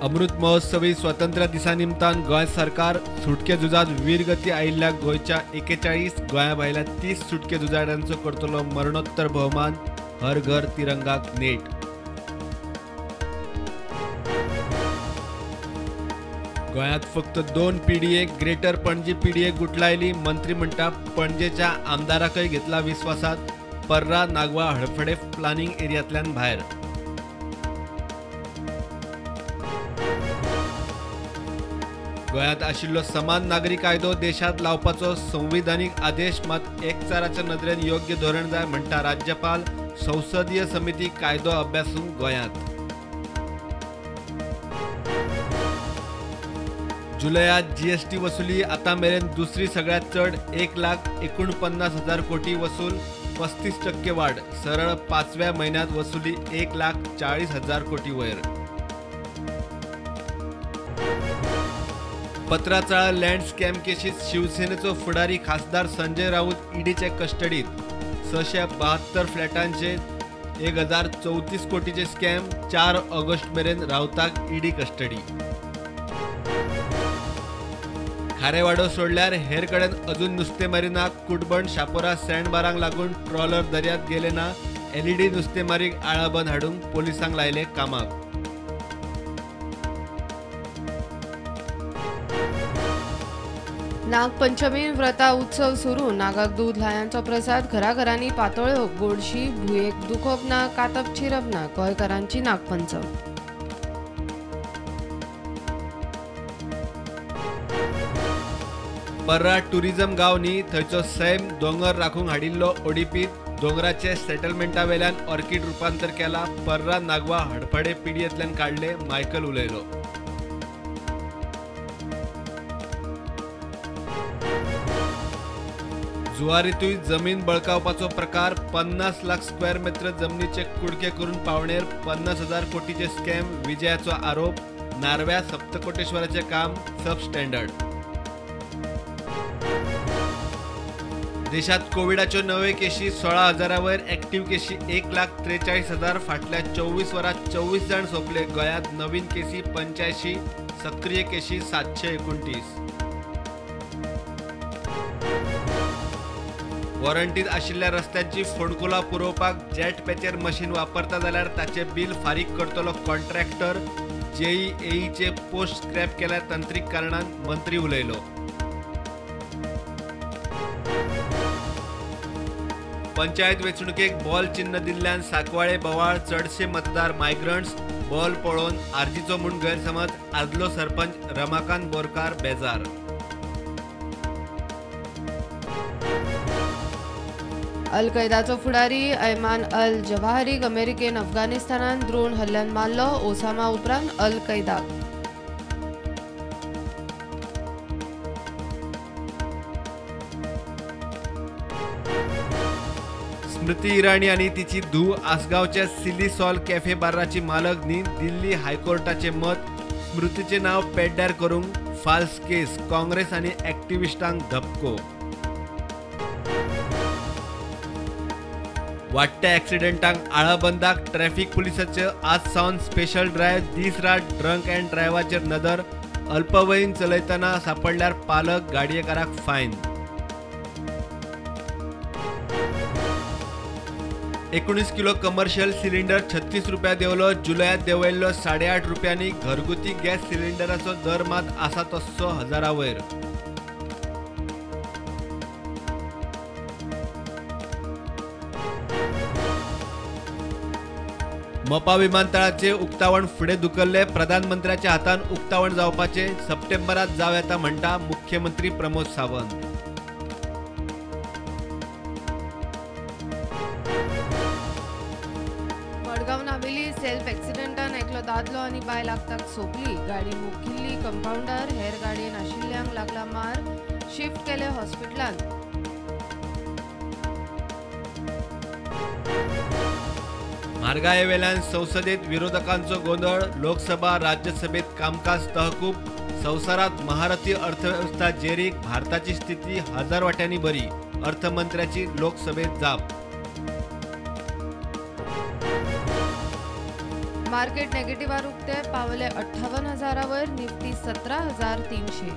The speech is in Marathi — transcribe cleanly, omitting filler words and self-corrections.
अमृत महोत्सवी स्वातंत्र्य दिसा निमतान गोंय सरकार सुटके झुजात वीरगती आयिल्ल्या गोंयच्या 41 गोंया भायल्या 30 सुटके झुजाऱ्यांचो करतलो मरणोत्तर भोवमान हर घर तिरंगाक नेट। गोंयांत फक्त 2 पीडीए ग्रेटर पणजी पीडीए गुटलायली। मंत्री म्हणटा पणजेच्या आमदाराकय घेतला विश्वासात। पर्रा नागवा हडफडे प्लानिंग एरियांतल्यान भायर। गोंयांत आशिल्लो समान नागरी कायदो देशांत लावपाचो संविधानीक आदेश मात एकचाराच्या नदरेन योग्य धोरण जाय म्हणटा राज्यपाल। संसदीय समिती कायदो अभ्यासूंक गोंयांत। जुलयात जीएसटी वसुली आतां मेरेन दुसरी सगळ्यात चड 1,49,000 कोटी वसूल 35% वाढ। सरळ 5व्या महिन्यात वसुली 1,40,000 कोटी वयर। पत्राचाळ लँड स्कॅम केशीत शिवसेनेचो फुडारी खासदार संजय राऊत ईडीचे कस्टडीत। 672 फ्लॅटांचे 1,034 कोटीचे स्कॅम। 4 ऑगस्ट मेरेन राऊताक ईडी कस्टडी। खारेवाडो सोडल्यार हेर कडेन अजून नुस्तेमारी ना। कुडबण शापोरा सँडबारांक लागून ट्रॉलर दर्यांत गेले ना। एलईडी नुस्तेमारीक आळाबंद हाडूंक पोलिसांक लायले कामाक। नागपंचमी व्रता उत्सव सुरू। नागाक दूध लायांचो प्रसाद। घराघरांनी पातोळ्यो गोडशी। भुयेक दुखोवप ना कातप चिरप ना। गोंयकारांची नागपंचम। पर्रा टुरिझम गांव न्ही थंयचो सैम दोंगर राखूंक हाडिल्लो ओडिपीत। दोंगराचे सेटलमेंटा वेल्यान ऑर्कीड रुपांतर केला। पर्रा नागवा हडफडे पिडयेंतल्यान काडले मायकल उलयलो। जुवारीतूय जमीन बळकावपाचो प्रकार। 50 लाख स्क्वेअर मीटर जमनीचे कुडके करून पावणेर 50,000 कोटीचे स्कॅम। विजयाचो आरोप। नारव्या सप्तकोटेश्वराचे काम सबस्टँडर्ड। देशात कोविडाच्यो नवे केशी 16,000 वयर। एक्टिव्ह केशी 1,43,000। फाटल्या 24 वरांत 24 जण सोंपले। गोंयांत नवीन केसी 85। सक्रिय केशी 729। वॉरंटीत आशिल्ल्या रस्त्यांची फोंडकुलां पुरोवपाक जेट पॅचर मशीन वापरता जाल्यार ताचे बिल फारीक करतलो कॉन्ट्रॅक्टर। जेईएईचे पोस्ट स्क्रॅप केल्या तंत्रीक कारणान मंत्री उलयलो। पंचायत वेंचणुकेक बॉल चिन्ह दिल्ल्यान सांकवाळे बोवाळ। चडशे मतदार मायग्रंट्स। बॉल पळोवन आर्जीचो म्हूण गैरसमज। आदलो सरपंच रमाकांत बोरकार बेजार। अल कैदाचो फुडारी अयमान अल जवाहिरीक अमेरिकेन अफगाणिस्तानात ड्रोन हल्ल्यान मारलो। ओसामा उपरांत अल कैदाक। स्मृती इराणी आणि तिची धूव आसगावच्या सिली सॉल कॅफे बाराची मालक न्ही। दिल्ली हायकोर्टाचे मत। स्मृतीचे नाव पेड्ड्यार करूंक फाल्स केस। काँग्रेस आणि ॲक्टिव्हिस्टांक धपको। वाडट्या ॲक्सिडेंटांक आळाबंदाक ट्रॅफिक पुलिसाचे आज सावन स्पेशल ड्रायव्ह। दीस रात ड्रंक अँड ड्रायव्हाचेर नदर। अल्पवयीन चलयतना सापडल्यार पालक गाडयेकाराक फायन। 19 किलो कमर्शियल सिलिंडर 36 रुपया देंवलो। जुलयात देंवयल्लो 8.5 रुपयांनी। घरगुती गॅस सिलिंडराचो दर मात आसा तस्सो 1000 वयर। मोपा विमानतळाचे उक्तावण फुडें धुकल्ले। प्रधानमंत्र्याच्या हातान उक्तावण जावपाचे। सप्टेंबरात जाव येता म्हणटा मुख्यमंत्री प्रमोद सावंत। मडगांव नावेली सेल्फ एक्सिडेंटान एकलो दादलो आनी बाय लागताक सोंपली। गाडी मुख्खिल्ली। कंपाऊंडर हेर गाडयेन आशिल्ल्यांक लागला मार। शिफ्ट केले हॉस्पिटलांत। म्हारगाये वेल्यान संसदेत विरोधकांचो गोंधळ। लोकसभा राज्यसभेत कामकाज तहकूब। संवसारात महारथी अर्थव्यवस्था जेरीक। भारताची स्थिती 1000 वाट्यांनी बरी। अर्थमंत्र्याची लोकसभेत जाप। मार्केट नेगेटिव्ह उक्ते पावले 58,000 वर, निफ्टी 17,300.